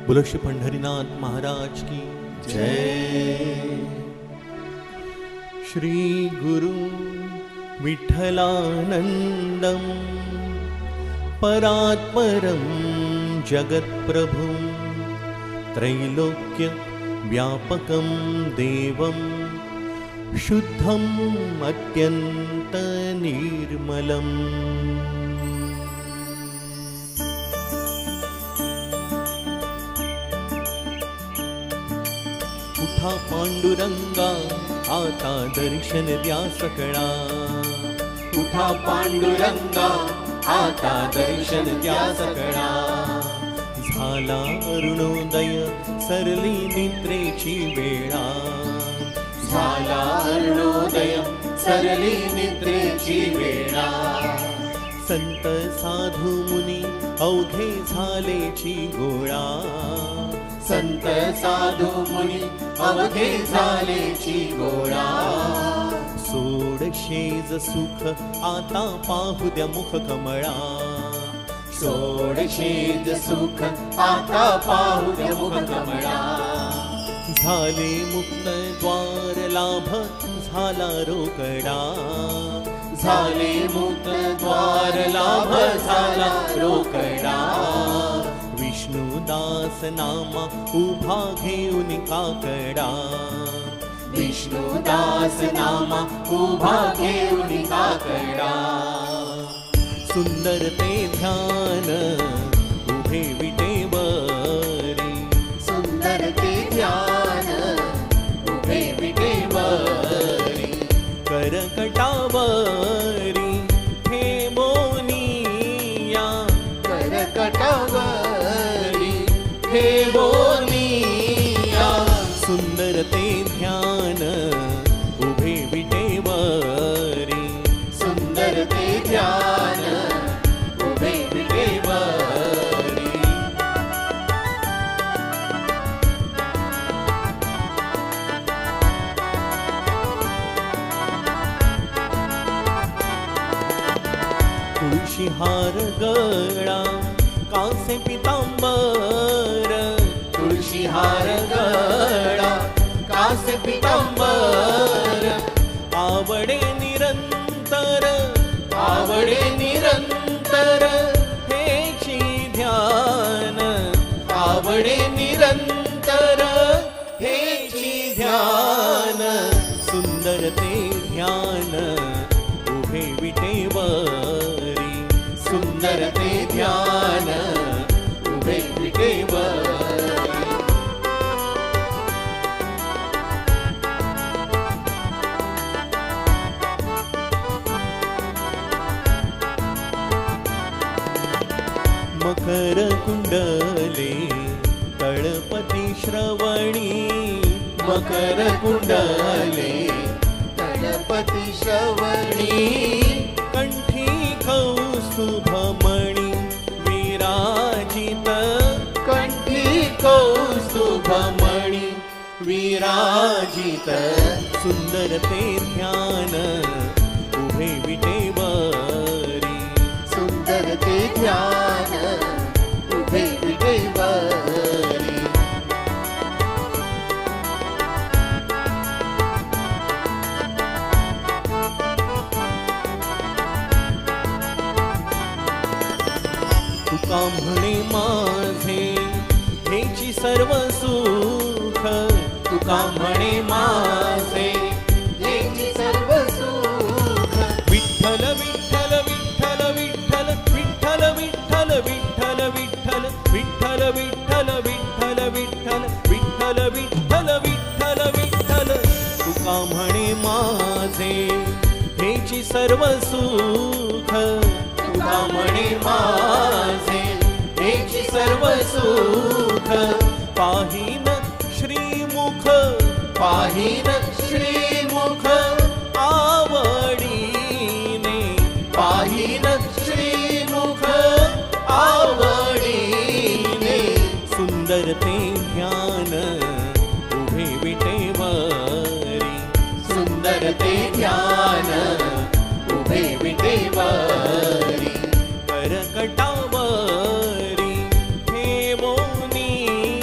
बोलो श्री पंढरीनाथ महाराज की जय। श्री गुरु विठ्ठलानंदं परात्परं जगत्प्रभु त्रैलोक्य व्यापकं देवं शुद्धं अत्यंत निर्मलम्। उठा पांडुरंगा आता दर्शन द्या सकळा। उठा पांडुरंगा आता दर्शन द्या सकळा। झाला अरुणोदय सरली निद्रेची वेळा। झाला अरुणोदय सरली निद्रेची वेळा। संत साधू मुनी अवघे झालेची गोळा। संत साधू मुनी अवघे झालेची गोळा। सोडशेज सुख आता पाहू द्या मुख कमळा। सोडशेज सुख आता पाहू द्या मुख कमळा। झाले मुक्त द्वार लाभ झाला रोकडा। झाले मुक्त द्वार लाभ झाला रोकडा। विष्णुदास नामा उभा घेऊन काकडा। विष्णुदास नामा उभा घेऊन काकडा। सुंदर ते ध्यान उभे विटेवरी। सुंदर ते ध्यान उभे विटेवरी। करकटावरी ठेवोनिया। करकटावरी ठेवोनिया। सुंदर ते ध्यान उभे विटेवरी। सुंदर ते ध्यान उभे विटेवरी। तुळशी हार गळा कासे पितांबर। तुळशी हार गळा कासे पितांबर। आवडे निरंतर आवडे निरंतर हेची ध्यान। आवडे निरंतर हेची ध्यान। सुंदर ते ध्यान उभे विटेवरी। सुंदर ते ध्यान उभे विटेवरी। मकर कुंडले तळपती श्रवणी। मकर कुंडले तळपती श्रवणी। कंठी कौस्तुभमणि विराजित। कंठी कौस्तुभमणि विराजित। सुंदर ते ध्यान उभे विटेवरी। सुंदर ते ध्यान उभे विटेवरी। तुका म्हणे माझे हेची सर्व सुख। तुका म्हणे माझे हेची सर्व सुख। विठ्ठल विठ्ठल विठ्ठल विठ्ठल विठ्ठल विठ्ठल विठ्ठल विठ्ठल विठ्ठल विठ्ठल विठ्ठल विठ्ठल विठ्ठल विठ्ठल विठ्ठल विठ्ठल। तुका म्हणे माझे हेची सर्व सुख। तुका म्हणे माझे हेची सर्व सुख। पाहिन श्रीमुख पाहिन श्रीमुख आवडीने। पाहिन श्रीमुख आवडीने। सुंदर ते ध्यान उभे विटेवरी। सुंदर ते ध्यान उभे विटेवरी। करकटावरी ठेवोनिया।